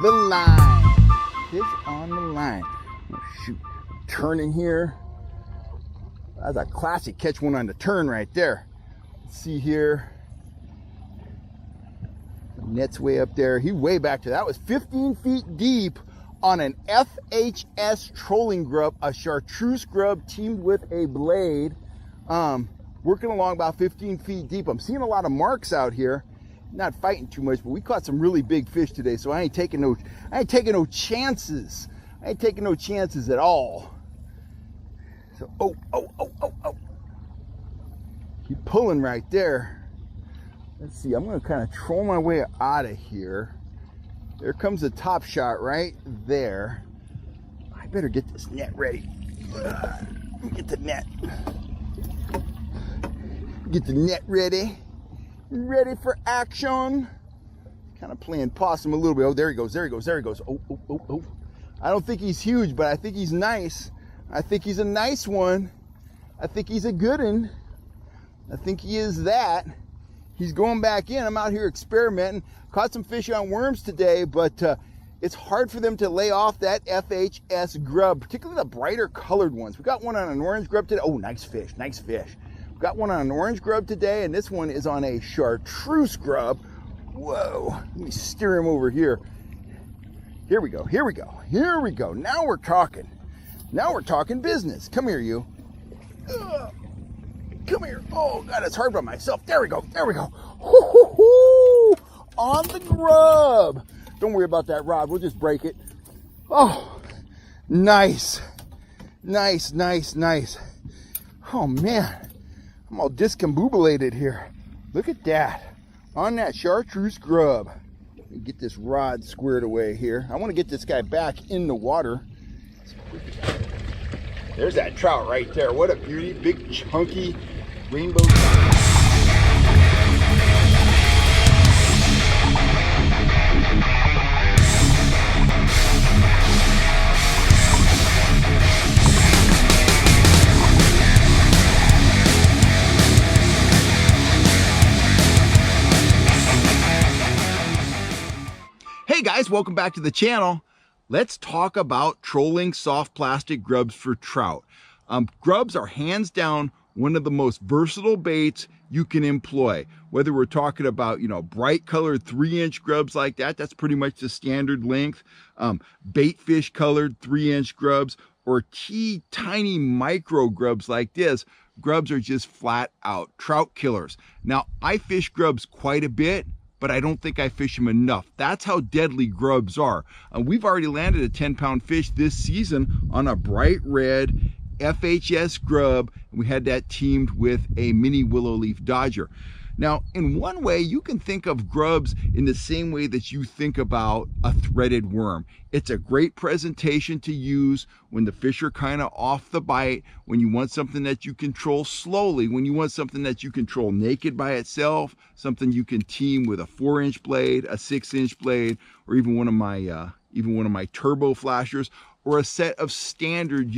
the line. Fish on the line. Oh, shoot. Turning here. That's a classic catch one on the turn right there. Let's see here. The net's way up there. He's way back to that. Was 15 feet deep on an FHS trolling grub, a chartreuse grub teamed with a blade. Working along about 15 feet deep. I'm seeing a lot of marks out here. Not fighting too much, but we caught some really big fish today, so I ain't taking no chances. I ain't taking no chances at all. So oh. Keep pulling right there. Let's see, I'm gonna kind of troll my way out of here. There comes the top shot right there. I better get this net ready. Let me get the net. Get the net ready. Ready for action. Kind of playing possum a little bit. Oh, there he goes. Oh. I don't think he's huge, but I think he's nice. I think he's a nice one. I think he's a good one. I think he is that. He's going back in. I'm out here experimenting. Caught some fish on worms today, but it's hard for them to lay off that FHS grub, particularly the brighter colored ones. We got one on an orange grub today. Oh, nice fish. Got one on an orange grub today, and this one is on a chartreuse grub. Whoa, let me steer him over here. Here we go. Now we're talking business. Come here, you. Come here. Oh, God, it's hard by myself. There we go. Hoo-hoo-hoo! On the grub. Don't worry about that rod. We'll just break it. Oh, nice. Oh, man. I'm all discombobulated here. Look at that. On that chartreuse grub. Let me get this rod squared away here. I want to get this guy back in the water. There's that trout right there. What a beauty. Big, chunky rainbow trout. Hey guys, welcome back to the channel. Let's talk about trolling soft plastic grubs for trout. Grubs are hands down one of the most versatile baits you can employ. Whether we're talking about, bright colored 3-inch grubs like that, that's pretty much the standard length. Bait fish colored 3-inch grubs, or tiny micro grubs like this. Grubs are just flat out trout killers. Now, I fish grubs quite a bit, but I don't think I fish them enough. That's how deadly grubs are. We've already landed a 10-pound fish this season on a bright red FHS grub, and we had that teamed with a mini willow leaf dodger. Now, in one way, you can think of grubs in the same way that you think about a threaded worm. It's a great presentation to use when the fish are kind of off the bite, when you want something that you control slowly, when you want something that you control naked by itself, something you can team with a 4-inch blade, a 6-inch blade, or even one of my turbo flashers, or a set of standard,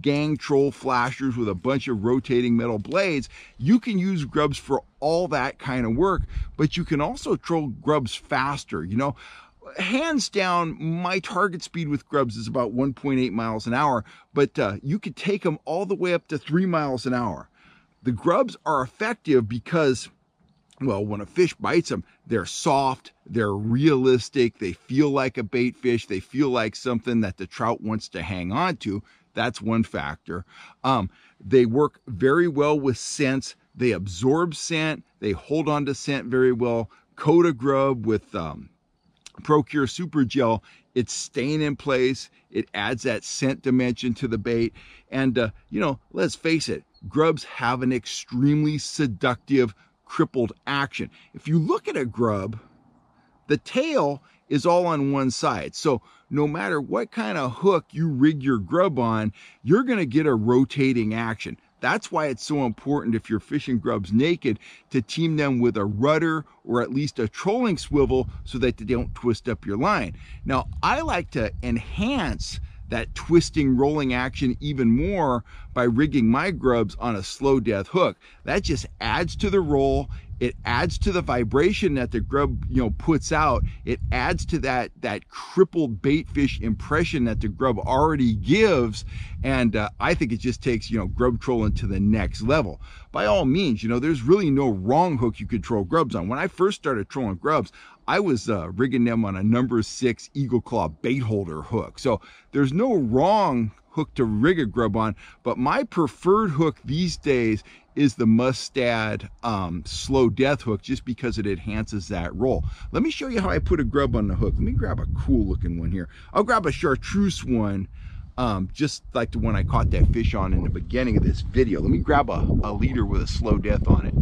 gang troll flashers with a bunch of rotating metal blades. You can use grubs for all that kind of work, but you can also troll grubs faster. Hands down, my target speed with grubs is about 1.8 miles an hour, but you could take them all the way up to 3 miles an hour. The grubs are effective because, well, when a fish bites them, they're soft, they're realistic, they feel like a bait fish, they feel like something that the trout wants to hang on to. That's one factor. They work very well with scents. They absorb scent, they hold on to scent very well. Coat a grub with Procure Super Gel, it's staying in place, it adds that scent dimension to the bait. And, let's face it, grubs have an extremely seductive crippled action. If you look at a grub, the tail is all on one side. So no matter what kind of hook you rig your grub on, you're going to get a rotating action. That's why it's so important, if you're fishing grubs naked, to team them with a rudder or at least a trolling swivel so that they don't twist up your line. Now, I like to enhance that twisting, rolling action even more by rigging my grubs on a slow death hook. That just adds to the roll. It adds to the vibration that the grub, puts out. It adds to that crippled bait fish impression that the grub already gives. And I think it just takes, grub trolling to the next level. By all means, there's really no wrong hook you could troll grubs on. When I first started trolling grubs, I was rigging them on a number 6 eagle claw bait holder hook. So there's no wrong hook to rig a grub on, but my preferred hook these days is the Mustad slow death hook, just because it enhances that roll. Let me show you how I put a grub on the hook. Let me grab a cool looking one here. I'll grab a chartreuse one, just like the one I caught that fish on in the beginning of this video. Let me grab a leader with a slow death on it.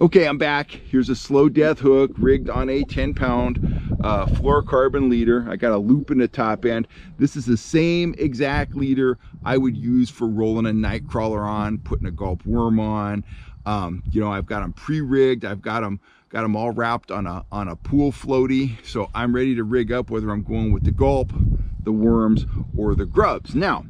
Okay, I'm back. Here's a slow death hook rigged on a 10-pound fluorocarbon leader. I got a loop in the top end. This is the same exact leader I would use for rolling a night crawler on, putting a gulp worm on. I've got them pre-rigged. I've got them all wrapped on a pool floaty. So I'm ready to rig up, whether I'm going with the gulp, the worms, or the grubs. Now,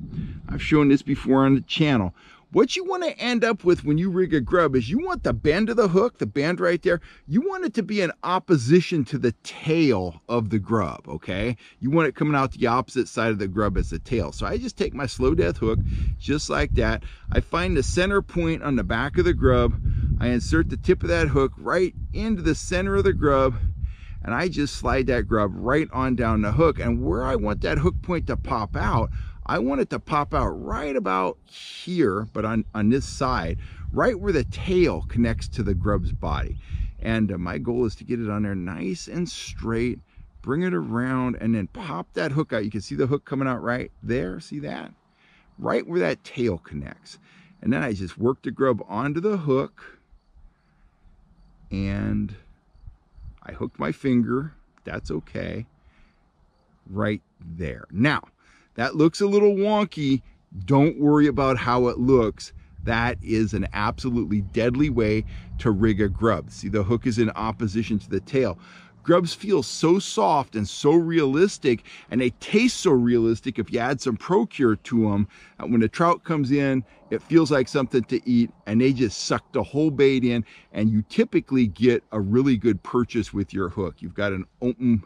I've shown this before on the channel. What you want to end up with when you rig a grub is you want the bend of the hook, the bend right there, you want it to be in opposition to the tail of the grub, okay? You want it coming out the opposite side of the grub as the tail. So I just take my slow death hook, just like that. I find the center point on the back of the grub. I insert the tip of that hook right into the center of the grub, and I just slide that grub right on down the hook. And where I want that hook point to pop out, I want it to pop out right about here, but on this side, right where the tail connects to the grub's body. And my goal is to get it on there nice and straight, bring it around, and then pop that hook out. You can see the hook coming out right there, see that? Right where that tail connects. And then I just work the grub onto the hook, and I hooked my finger, that's okay, right there. Now, that looks a little wonky. Don't worry about how it looks. That is an absolutely deadly way to rig a grub. See, the hook is in opposition to the tail. Grubs feel so soft and so realistic, and they taste so realistic if you add some Procure to them. When the trout comes in, it feels like something to eat, and they just suck the whole bait in, and you typically get a really good purchase with your hook. You've got an open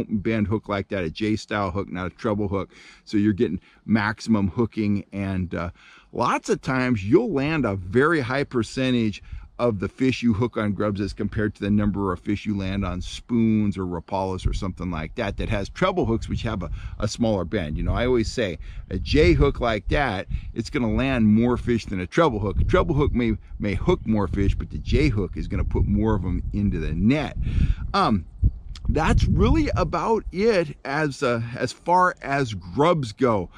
bend hook like that, a J-style hook, not a treble hook. So you're getting maximum hooking, and lots of times you'll land a very high percentage of the fish you hook on grubs as compared to the number of fish you land on spoons or Rapalas or something like that has treble hooks which have a smaller bend. I always say a J hook like that, it's going to land more fish than a treble hook. A treble hook may hook more fish, but the J hook is going to put more of them into the net. That's really about it as far as grubs go.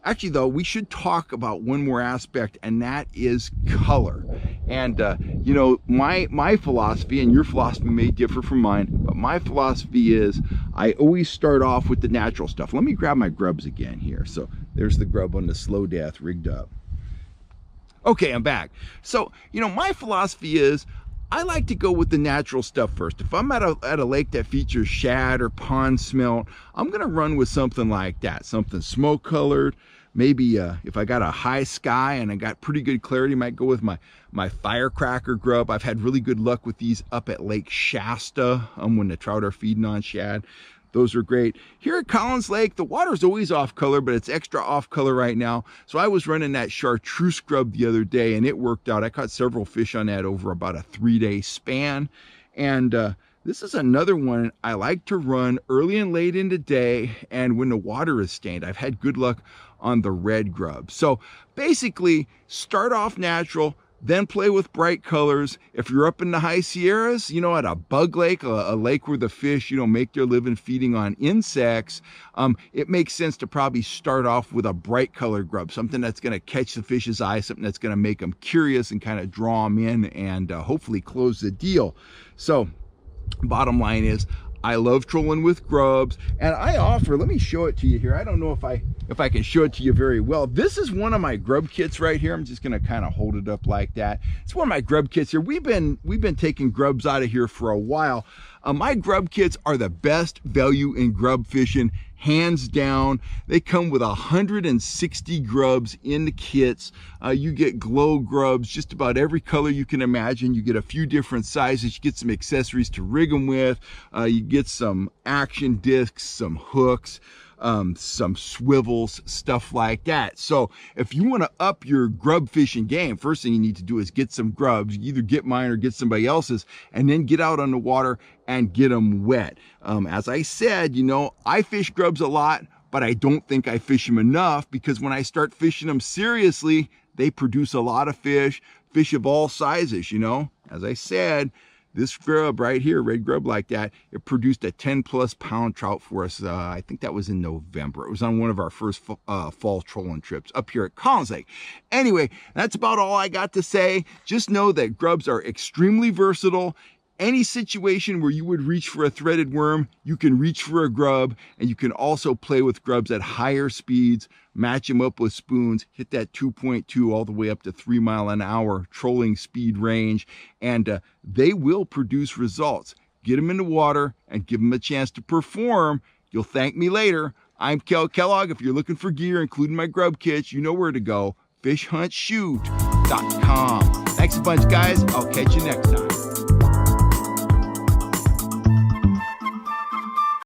Actually, though, we should talk about one more aspect, and that is color. And my philosophy, and your philosophy may differ from mine, but my philosophy is I always start off with the natural stuff. Let me grab my grubs again here. So there's the grub on the slow death rigged up. Okay, I'm back. So my philosophy is I like to go with the natural stuff first. If I'm at a lake that features shad or pond smelt, I'm gonna run with something like that, something smoke colored. Maybe if I got a high sky and I got pretty good clarity, I might go with my firecracker grub. I've had really good luck with these up at Lake Shasta when the trout are feeding on shad. Those are great. Here at Collins Lake, the water's always off color, but it's extra off color right now. So I was running that chartreuse grub the other day, and it worked out. I caught several fish on that over about a 3-day span. And this is another one I like to run early and late in the day, and when the water is stained. I've had good luck on the red grub. So basically, start off natural, then play with bright colors. If you're up in the high Sierras, at a bug lake, a lake where the fish, make their living feeding on insects, it makes sense to probably start off with a bright colored grub, something that's going to catch the fish's eye, something that's going to make them curious and kind of draw them in and hopefully close the deal. So bottom line is, I love trolling with grubs, and I offer, let me show it to you here. I don't know if I can show it to you very well. This is one of my grub kits right here. I'm just gonna kind of hold it up like that. It's one of my grub kits here. We've been taking grubs out of here for a while. My grub kits are the best value in grub fishing, hands down. They come with 160 grubs in the kits. You get glow grubs, just about every color you can imagine. You get a few different sizes. You get some accessories to rig them with. You get some action discs, some hooks, some swivels, stuff like that. So if you want to up your grub fishing game, first thing you need to do is get some grubs. You either get mine or get somebody else's, and then get out on the water and get them wet. As I said, you know, I fish grubs a lot, but I don't think I fish them enough, because when I start fishing them seriously, they produce a lot of fish of all sizes, you know. As I said, this grub right here, red grub like that, it produced a 10+ pound trout for us. I think that was in November. It was on one of our first fall trolling trips up here at Collins Lake. Anyway, that's about all I got to say. Just know that grubs are extremely versatile. Any situation where you would reach for a threaded worm, you can reach for a grub, and you can also play with grubs at higher speeds, match them up with spoons, hit that 2.2 all the way up to 3 mile an hour trolling speed range, and they will produce results. Get them in the water and give them a chance to perform. You'll thank me later. I'm Kel Kellogg. If you're looking for gear, including my grub kits, you know where to go. FishHuntShoot.com. Thanks a bunch, guys. I'll catch you next time.